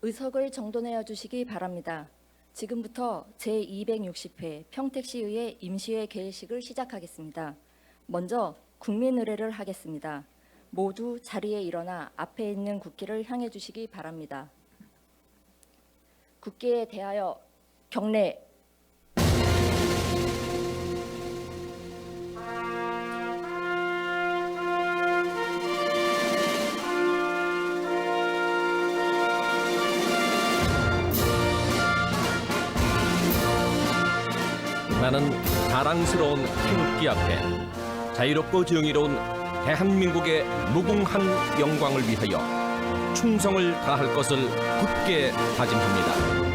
의석을 정돈하여 주시기 바랍니다. 지금부터 제260회 평택시의회 임시회 개회식을 시작하겠습니다. 먼저 국민의례를 하겠습니다. 모두 자리에 일어나 앞에 있는 국기를 향해 주시기 바랍니다. 국기에 대하여 경례. 나는 자랑스러운 태극기 앞에 자유롭고 정의로운 대한민국의 무궁한 영광을 위하여 충성을 다할 것을 굳게 다짐합니다.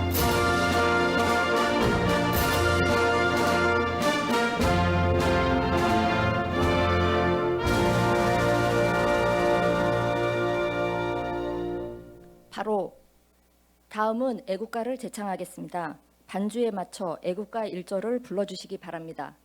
바로 다음은 애국가를 제창하겠습니다. 반주에 맞춰 애국가 1절을 불러주시기 바랍니다.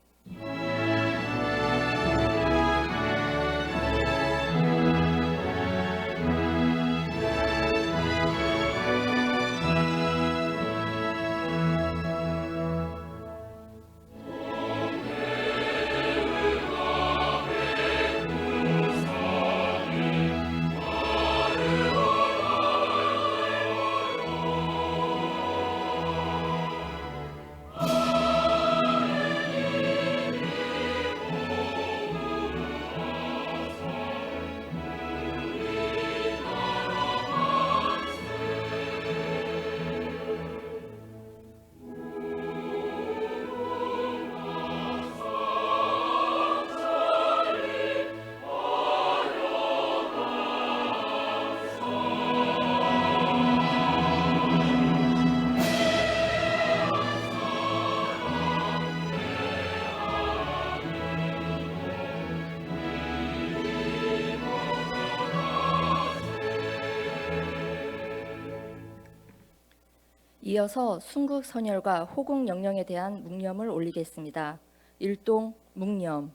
이어서 순국선열과 호국영령에 대한 묵념을 올리겠습니다. 일동 묵념.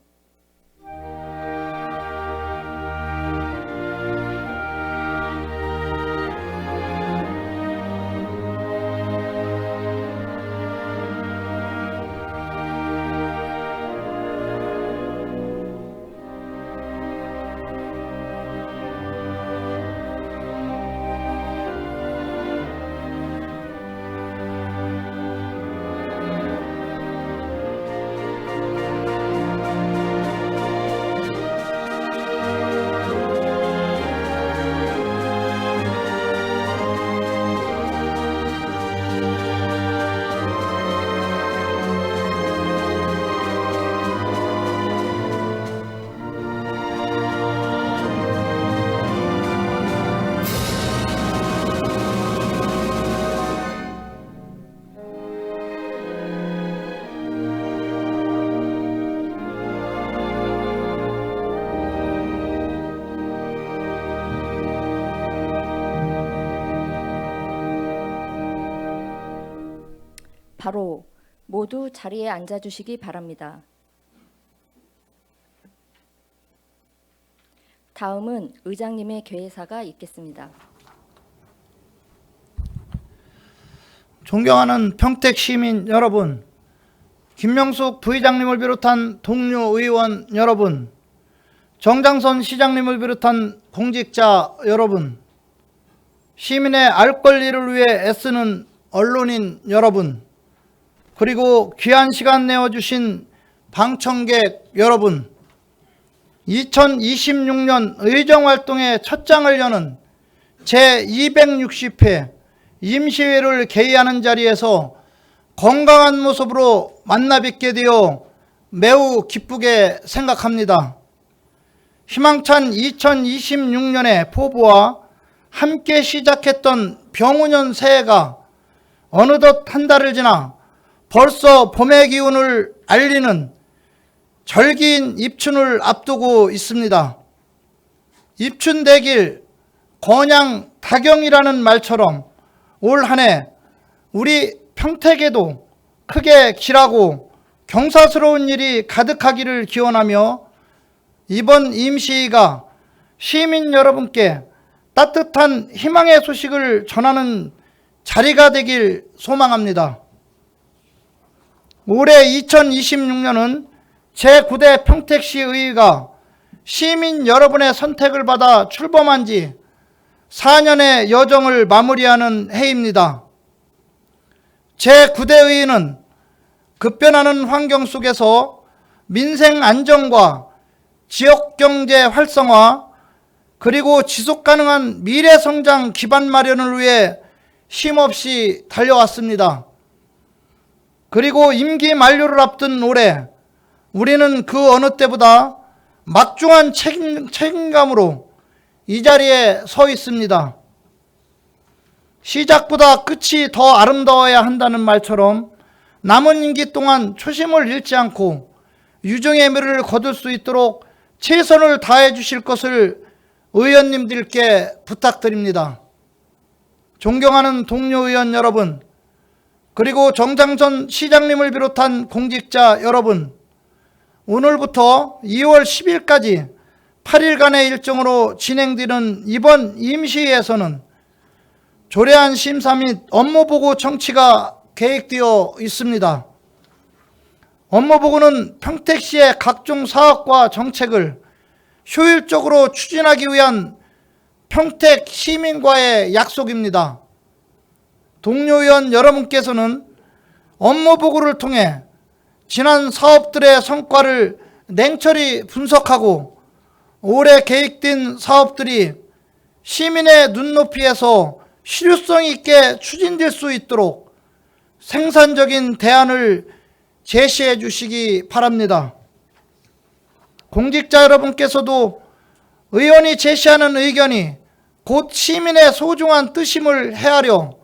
바로 모두 자리에 앉아주시기 바랍니다. 다음은 의장님의 개회사가 있겠습니다. 존경하는 평택 시민 여러분, 김명숙 부의장님을 비롯한 동료 의원 여러분, 정장선 시장님을 비롯한 공직자 여러분, 시민의 알 권리를 위해 애쓰는 언론인 여러분, 그리고 귀한 시간 내어주신 방청객 여러분, 2026년 의정활동의 첫 장을 여는 제260회 임시회를 개의하는 자리에서 건강한 모습으로 만나 뵙게 되어 매우 기쁘게 생각합니다. 희망찬 2026년의 포부와 함께 시작했던 병우년 새해가 어느덧 한 달을 지나 벌써 봄의 기운을 알리는 절기인 입춘을 앞두고 있습니다. 입춘대길 건양다경이라는 말처럼 올 한 해 우리 평택에도 크게 길하고 경사스러운 일이 가득하기를 기원하며 이번 임시회가 시민 여러분께 따뜻한 희망의 소식을 전하는 자리가 되길 소망합니다. 올해 2026년은 제9대 평택시의회가 시민 여러분의 선택을 받아 출범한 지 4년의 여정을 마무리하는 해입니다. 제9대 의회는 급변하는 환경 속에서 민생 안정과 지역경제 활성화 그리고 지속가능한 미래성장 기반 마련을 위해 쉼없이 달려왔습니다. 그리고 임기 만료를 앞둔 올해 우리는 그 어느 때보다 막중한 책임감으로 이 자리에 서 있습니다. 시작보다 끝이 더 아름다워야 한다는 말처럼 남은 임기 동안 초심을 잃지 않고 유종의 미를 거둘 수 있도록 최선을 다해 주실 것을 의원님들께 부탁드립니다. 존경하는 동료 의원 여러분, 그리고 정장전 시장님을 비롯한 공직자 여러분, 오늘부터 2월 10일까지 8일간의 일정으로 진행되는 이번 임시회에서는 조례안 심사 및 업무보고 청취가 계획되어 있습니다. 업무보고는 평택시의 각종 사업과 정책을 효율적으로 추진하기 위한 평택 시민과의 약속입니다. 동료 의원 여러분께서는 업무보고를 통해 지난 사업들의 성과를 냉철히 분석하고 올해 계획된 사업들이 시민의 눈높이에서 실효성 있게 추진될 수 있도록 생산적인 대안을 제시해 주시기 바랍니다. 공직자 여러분께서도 의원이 제시하는 의견이 곧 시민의 소중한 뜻임을 헤아려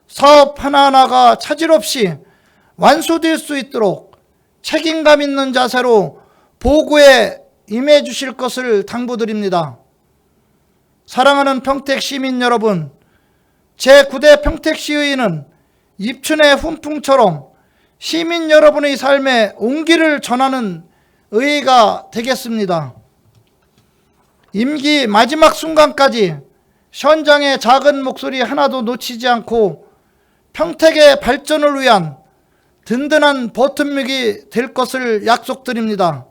사업 하나하나가 차질 없이 완수될 수 있도록 책임감 있는 자세로 보고에 임해 주실 것을 당부드립니다. 사랑하는 평택 시민 여러분, 제9대 평택시의회는 입춘의 훈풍처럼 시민 여러분의 삶에 온기를 전하는 의회가 되겠습니다. 임기 마지막 순간까지 현장의 작은 목소리 하나도 놓치지 않고 평택의 발전을 위한 든든한 버팀목이 될 것을 약속드립니다.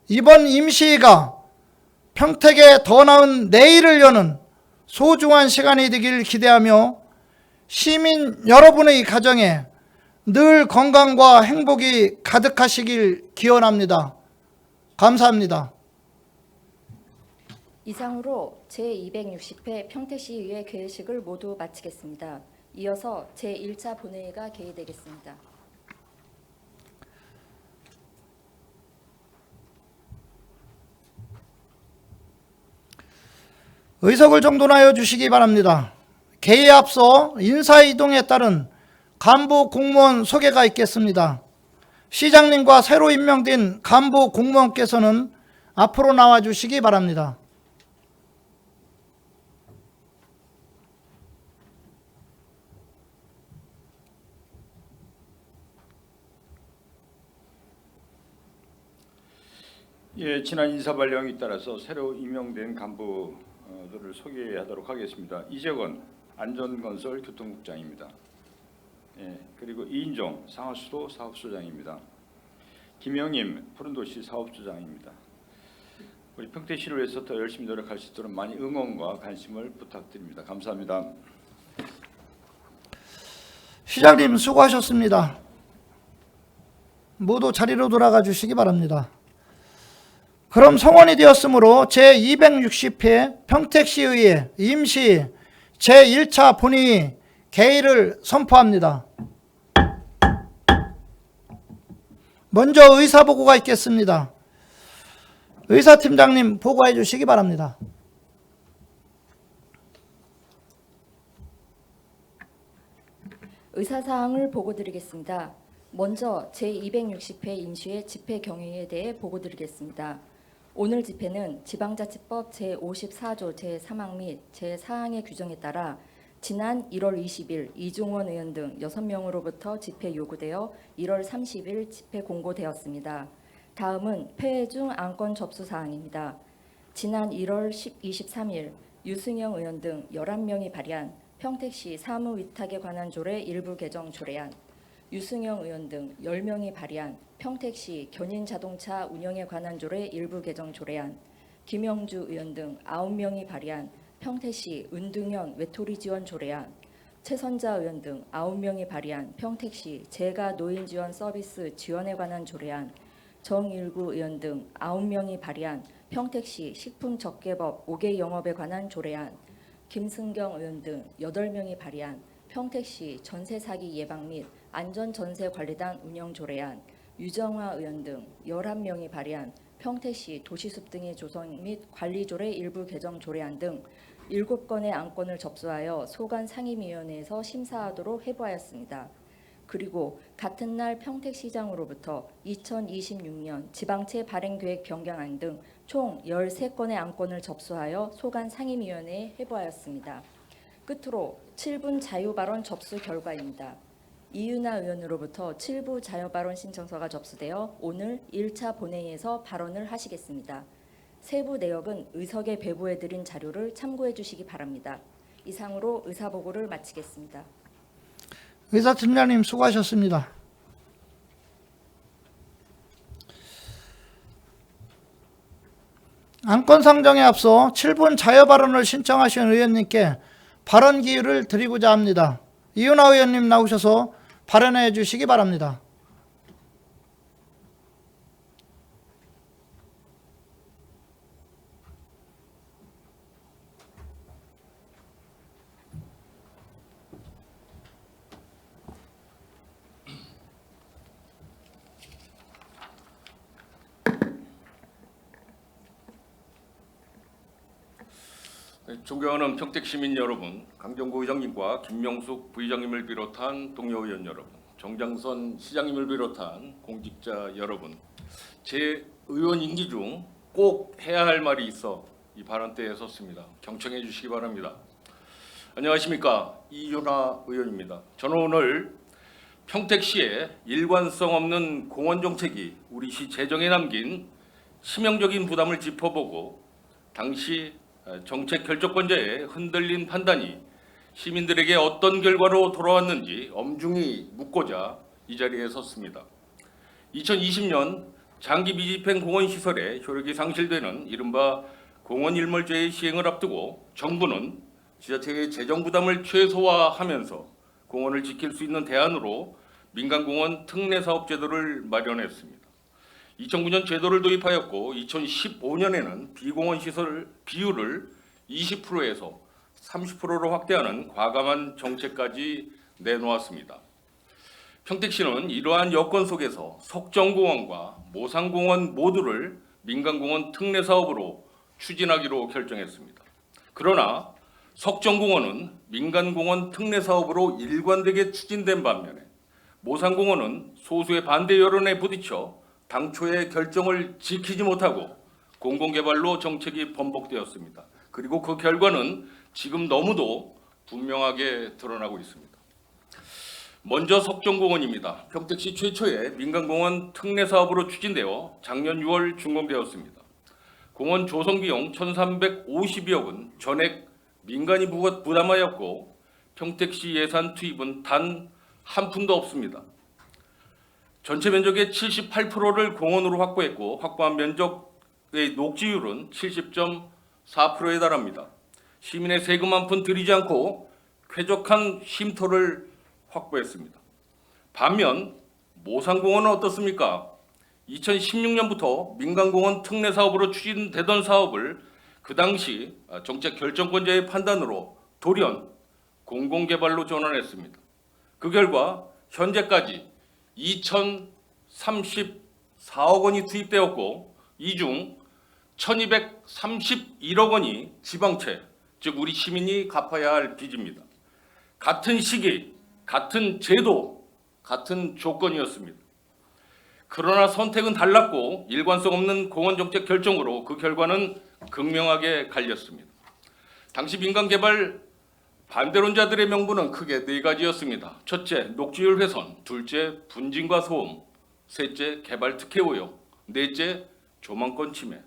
이번 임시회가 평택의 더 나은 내일을 여는 소중한 시간이 되길 기대하며 시민 여러분의 가정에 늘 건강과 행복이 가득하시길 기원합니다. 감사합니다. 이상으로 제260회 평택시의회 개회식을 모두 마치겠습니다. 이어서 제1차 본회의가 개의되겠습니다. 의석을 정돈하여 주시기 바랍니다. 개의에 앞서 인사이동에 따른 간부 공무원 소개가 있겠습니다. 시장님과 새로 임명된 간부 공무원께서는 앞으로 나와 주시기 바랍니다. 예, 지난 인사 발령에 따라서 새로 임명된 간부들을 소개하도록 하겠습니다. 이재건 안전건설 교통국장입니다. 예, 그리고 이인종 상하수도 사업소장입니다. 김영임 푸른도시 사업소장입니다. 우리 평택시를 위해서 더 열심히 노력할 수 있도록 많이 응원과 관심을 부탁드립니다. 감사합니다. 시장님 수고하셨습니다. 모두 자리로 돌아가 주시기 바랍니다. 그럼 성원이 되었으므로 제260회 평택시의회 임시 제1차 본회의 개의를 선포합니다. 먼저 의사보고가 있겠습니다. 의사팀장님 보고해 주시기 바랍니다. 의사사항을 보고드리겠습니다. 먼저 제260회 임시회 집회 경위에 대해 보고드리겠습니다. 오늘 집회는 지방자치법 제54조 제3항 및 제4항의 규정에 따라 지난 1월 20일 이종원 의원 등 6명으로부터 집회 요구되어 1월 30일 집회 공고되었습니다. 다음은 폐회 중 안건 접수 사항입니다. 지난 1월 23일 유승영 의원 등 11명이 발의한 평택시 사무위탁에 관한 조례 일부 개정 조례안, 유승영 의원 등 10명이 발의한 평택시 견인자동차 운영에 관한 조례 일부 개정 조례안, 김영주 의원 등 9명이 발의한 평택시 은등현 외톨이 지원 조례안, 최선자 의원 등 9명이 발의한 평택시 재가 노인 지원 서비스 지원에 관한 조례안, 정일구 의원 등 9명이 발의한 평택시 식품적개법 5개 영업에 관한 조례안, 김승경 의원 등 8명이 발의한 평택시 전세 사기 예방 및 안전전세관리단 운영 조례안, 유정화 의원 등 11명이 발의한 평택시 도시숲 등의 조성 및 관리 조례 일부 개정 조례안 등 7건의 안건을 접수하여 소관 상임위원회에서 심사하도록 해부하였습니다. 그리고 같은 날 평택시장으로부터 2026년 지방채 발행계획 변경안 등 총 13건의 안건을 접수하여 소관 상임위원회에 해부하였습니다. 끝으로 7분 자유발언 접수 결과입니다. 이윤아 의원으로부터 7부 자유발언 신청서가 접수되어 오늘 1차 본회의에서 발언을 하시겠습니다. 세부 내역은 의석에 배부해드린 자료를 참고해 주시기 바랍니다. 이상으로 의사보고를 마치겠습니다. 의사팀장님 수고하셨습니다. 안건 상정에 앞서 7분 자유 발언을 신청하신 의원님께 발언 기회를 드리고자 합니다. 이윤아 의원님 나오셔서 발언해 주시기 바랍니다. 존경하는 평택시민 여러분, 강정구 의장님과 김명숙 부의장님을 비롯한 동료 의원 여러분, 정장선 시장님을 비롯한 공직자 여러분, 제 의원 임기 중 꼭 해야 할 말이 있어 이 발언대에 섰습니다. 경청해 주시기 바랍니다. 안녕하십니까, 이윤아 의원입니다. 저는 오늘 평택시의 일관성 없는 공원 정책이 우리 시 재정에 남긴 치명적인 부담을 짚어보고 당시 정책 결정권자의 흔들린 판단이 시민들에게 어떤 결과로 돌아왔는지 엄중히 묻고자 이 자리에 섰습니다. 2020년 장기 미집행 공원시설의 효력이 상실되는 이른바 공원일몰제의 시행을 앞두고 정부는 지자체의 재정 부담을 최소화하면서 공원을 지킬 수 있는 대안으로 민간공원 특례사업제도를 마련했습니다. 2009년 제도를 도입하였고 2015년에는 비공원 시설 비율을 20%에서 30%로 확대하는 과감한 정책까지 내놓았습니다. 평택시는 이러한 여건 속에서 석정공원과 모산공원 모두를 민간공원 특례사업으로 추진하기로 결정했습니다. 그러나 석정공원은 민간공원 특례사업으로 일관되게 추진된 반면에 모산공원은 소수의 반대 여론에 부딪혀 당초의 결정을 지키지 못하고 공공개발로 정책이 번복되었습니다. 그리고 그 결과는 지금 너무도 분명하게 드러나고 있습니다. 먼저 석정공원입니다. 평택시 최초의 민간공원 특례사업으로 추진되어 작년 6월 준공되었습니다. 공원 조성비용 1,350여억은 전액 민간이 부담하였고 평택시 예산 투입은 단 한 푼도 없습니다. 전체 면적의 78%를 공원으로 확보했고 확보한 면적의 녹지율은 70.4%에 달합니다. 시민의 세금 한 푼 들이지 않고 쾌적한 쉼터를 확보했습니다. 반면 모산공원은 어떻습니까? 2016년부터 민간공원 특례사업으로 추진되던 사업을 그 당시 정책 결정권자의 판단으로 돌연 공공개발로 전환했습니다. 그 결과 현재까지 2,034억 원이 투입되었고 이 중 1,231억 원이 지방채, 즉 우리 시민이 갚아야 할 빚입니다. 같은 시기, 같은 제도, 같은 조건이었습니다. 그러나 선택은 달랐고 일관성 없는 공원정책 결정으로 그 결과는 극명하게 갈렸습니다. 당시 민간개발 반대론자들의 명분은 크게 네 가지였습니다. 첫째, 녹지율 훼손, 둘째, 분진과 소음, 셋째, 개발 특혜 의혹, 넷째, 조망권 침해.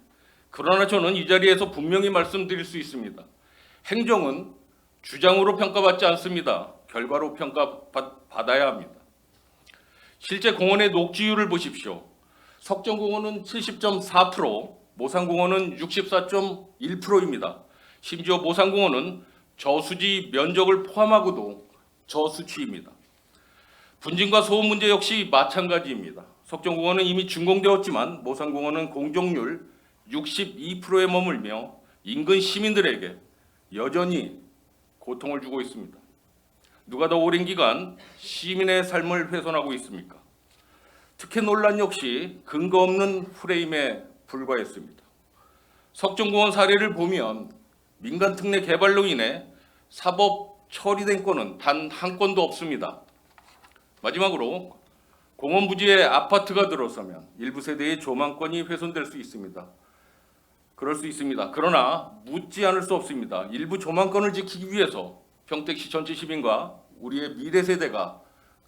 그러나 저는 이 자리에서 분명히 말씀드릴 수 있습니다. 행정은 주장으로 평가받지 않습니다. 결과로 평가받아야 합니다. 실제 공원의 녹지율을 보십시오. 석정공원은 70.4%, 모산공원은 64.1%입니다. 심지어 모산공원은 저수지 면적을 포함하고도 저수치입니다. 분진과 소음 문제 역시 마찬가지입니다. 석정공원은 이미 준공되었지만 모산공원은 공정률 62%에 머물며 인근 시민들에게 여전히 고통을 주고 있습니다. 누가 더 오랜 기간 시민의 삶을 훼손하고 있습니까? 특혜 논란 역시 근거 없는 프레임에 불과했습니다. 석정공원 사례를 보면 민간 특례 개발로 인해 사법 처리된 건은 단 한 건도 없습니다. 마지막으로 공원 부지에 아파트가 들어서면 일부 세대의 조망권이 훼손될 수 있습니다. 그럴 수 있습니다. 그러나 묻지 않을 수 없습니다. 일부 조망권을 지키기 위해서 평택시 전체 시민과 우리의 미래 세대가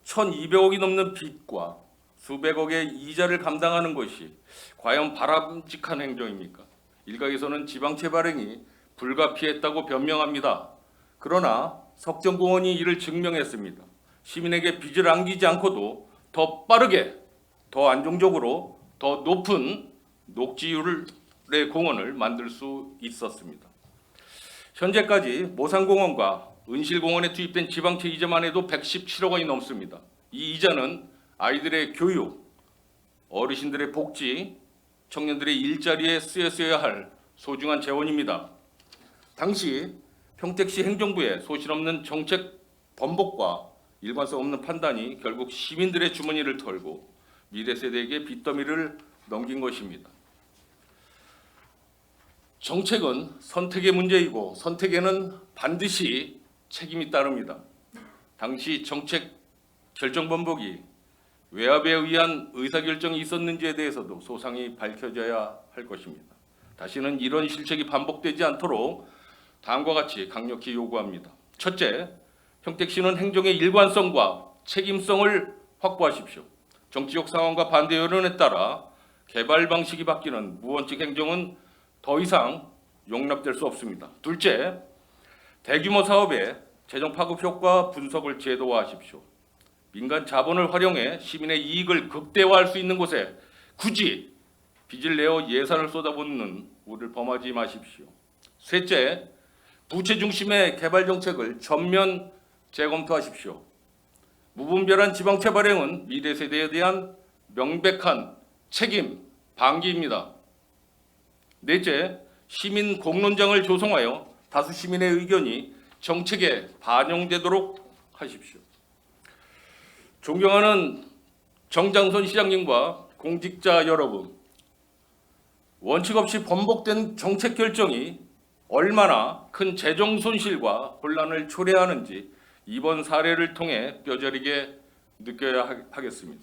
1,200억이 넘는 빚과 수백억의 이자를 감당하는 것이 과연 바람직한 행정입니까? 일각에서는 지방채 발행이 불가피했다고 변명합니다. 그러나 석정공원이 이를 증명했습니다. 시민에게 빚을 안기지 않고도 더 빠르게, 더 안정적으로, 더 높은 녹지율의 공원을 만들 수 있었습니다. 현재까지 모산공원과 은실공원에 투입된 지방채 이자만 해도 117억 원이 넘습니다. 이 이자는 아이들의 교육, 어르신들의 복지, 청년들의 일자리에 쓰여야 할 소중한 재원입니다. 당시 평택시 행정부의 소실없는 정책 번복과 일관성 없는 판단이 결국 시민들의 주머니를 털고 미래 세대에게 빚더미를 넘긴 것입니다. 정책은 선택의 문제이고 선택에는 반드시 책임이 따릅니다. 당시 정책 결정 번복이 외압에 의한 의사결정이 있었는지에 대해서도 소상히 밝혀져야 할 것입니다. 다시는 이런 실책이 반복되지 않도록 다음과 같이 강력히 요구합니다. 첫째, 평택시는 행정의 일관성과 책임성을 확보하십시오. 정치적 상황과 반대 여론에 따라 개발 방식이 바뀌는 무원칙 행정은 더 이상 용납될 수 없습니다. 둘째, 대규모 사업의 재정 파급 효과 분석을 제도화하십시오. 민간 자본을 활용해 시민의 이익을 극대화할 수 있는 곳에 굳이 빚을 내어 예산을 쏟아붓는 우를 범하지 마십시오. 셋째, 부채 중심의 개발 정책을 전면 재검토하십시오. 무분별한 지방채 발행은 미래 세대에 대한 명백한 책임 방기입니다. 넷째, 시민 공론장을 조성하여 다수 시민의 의견이 정책에 반영되도록 하십시오. 존경하는 정장선 시장님과 공직자 여러분, 원칙 없이 번복된 정책 결정이 얼마나 큰 재정 손실과 혼란을 초래하는지 이번 사례를 통해 뼈저리게 느껴야 하겠습니다.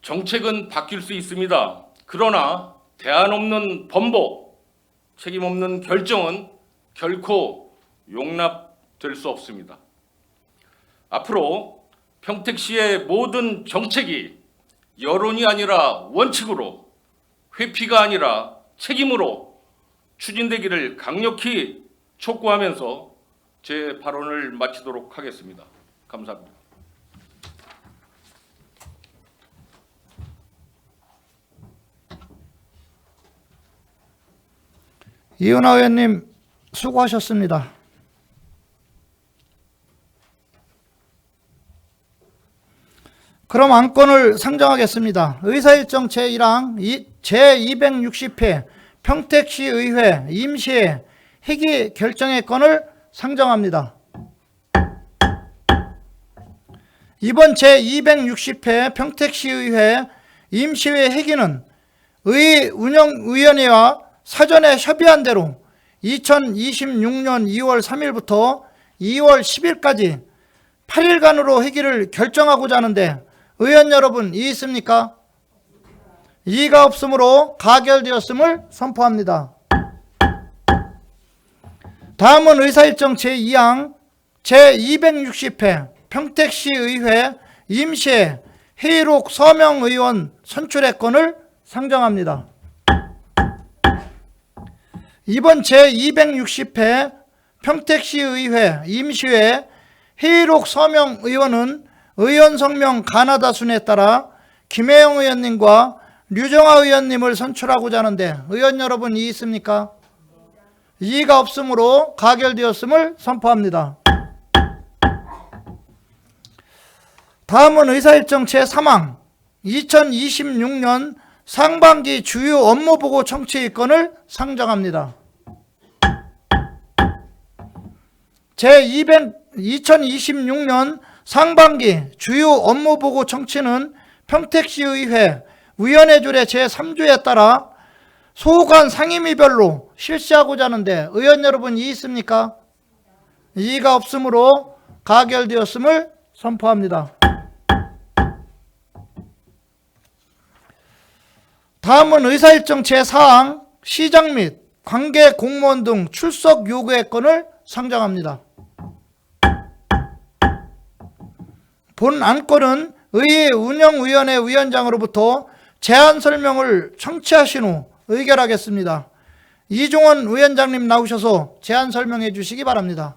정책은 바뀔 수 있습니다. 그러나 대안 없는 번복, 책임 없는 결정은 결코 용납될 수 없습니다. 앞으로 평택시의 모든 정책이 여론이 아니라 원칙으로, 회피가 아니라 책임으로 추진되기를 강력히 촉구하면서 제 발언을 마치도록 하겠습니다. 감사합니다. 이은하 의원님 수고하셨습니다. 그럼 안건을 상정하겠습니다. 의사일정 제1항 제260회 평택시의회 임시회 회기 결정의 건을 상정합니다. 이번 제260회 평택시의회 임시회 회기는 의운영위원회와 사전에 협의한 대로 2026년 2월 3일부터 2월 10일까지 8일간으로 회기를 결정하고자 하는데 의원 여러분 이의 있습니까? 이의가 없으므로 가결되었음을 선포합니다. 다음은 의사일정 제2항 제260회 평택시의회 임시회 회의록 서명의원 선출의 건을 상정합니다. 이번 제260회 평택시의회 임시회 회의록 서명 의원은 의원 성명 가나다 순에 따라 김혜영 의원님과 류정아 의원님을 선출하고자 하는데 의원 여러분 이의 있습니까? 이의가 없으므로 가결되었음을 선포합니다. 다음은 의사일정 제3항 2026년 상반기 주요 업무보고 청취일건을 상정합니다. 2026년 상반기 주요 업무보고 청취는 평택시의회 위원회줄의 제3조에 따라 소관 상임위별로 실시하고자 하는데 의원 여러분 이의 있습니까? 이의가 없으므로 가결되었음을 선포합니다. 다음은 의사일정 제4항 시장 및 관계 공무원 등 출석 요구의 건을 상정합니다. 본 안건은 의회 운영위원회 위원장으로부터 제안 설명을 청취하신 후 의결하겠습니다. 이종원 위원장님 나오셔서 제안 설명해 주시기 바랍니다.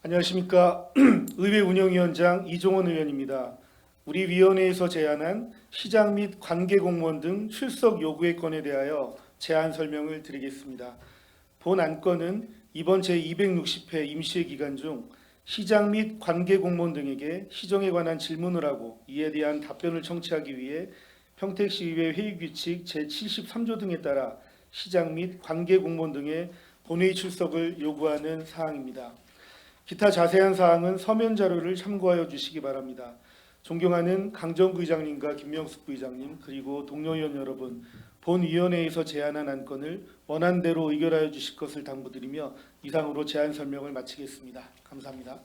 안녕하십니까. 의회 운영위원장 이종원 의원입니다. 우리 위원회에서 제안한 시장 및 관계공무원 등 출석 요구의 건에 대하여 제안 설명을 드리겠습니다. 본 안건은 이번 제260회 임시회 기간 중 시장 및 관계공무원 등에게 시정에 관한 질문을 하고 이에 대한 답변을 청취하기 위해 평택시의회 회의규칙 제73조 등에 따라 시장 및 관계공무원 등의 본회의 출석을 요구하는 사항입니다. 기타 자세한 사항은 서면 자료를 참고하여 주시기 바랍니다. 존경하는 강정구 의장님과 김명숙 부의장님 그리고 동료 의원 여러분, 본위원회에서 제안한 안건을 원안대로 의결하여 주실 것을 당부드리며 이상으로 제안 설명을 마치겠습니다. 감사합니다.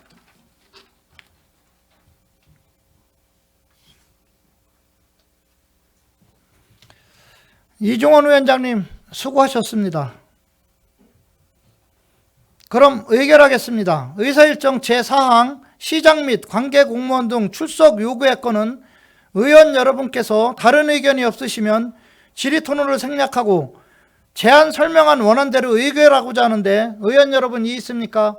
이종원 위원장님 수고하셨습니다. 그럼 의결하겠습니다. 의사일정 제4항 시장 및 관계공무원 등 출석 요구의 건은 의원 여러분께서 다른 의견이 없으시면 질의토론을 생략하고 제안 설명한 원안대로 의결하고자 하는데 의원 여러분 이의 있습니까?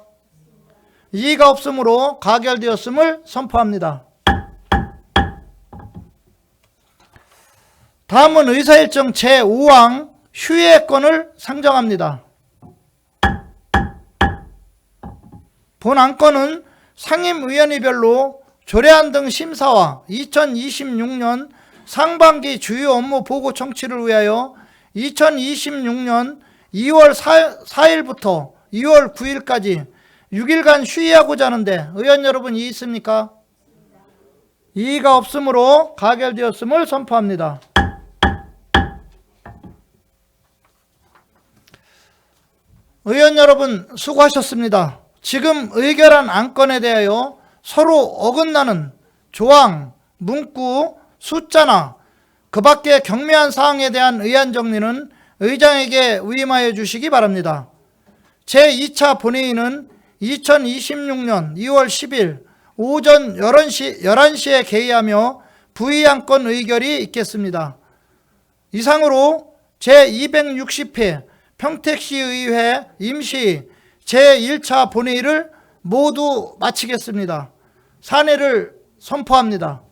이의가 없으므로 가결되었음을 선포합니다. 다음은 의사일정 제5항 휴의 건을 상정합니다. 본 안건은 상임위원회별로 조례안 등 심사와 2026년 상반기 주요 업무 보고 청취를 위하여 2026년 2월 4일부터 2월 9일까지 6일간 휴의하고자 하는데 의원 여러분 이의 있습니까? 이의가 없으므로 가결되었음을 선포합니다. 의원 여러분 수고하셨습니다. 지금 의결한 안건에 대하여 서로 어긋나는 조항, 문구, 숫자나 그 밖의 경미한 사항에 대한 의안 정리는 의장에게 위임하여 주시기 바랍니다. 제2차 본회의는 2026년 2월 10일 오전 11시에 개의하며 부의안건 의결이 있겠습니다. 이상으로 제260회 평택시의회 임시 제1차 본회의를 모두 마치겠습니다. 산회를 선포합니다.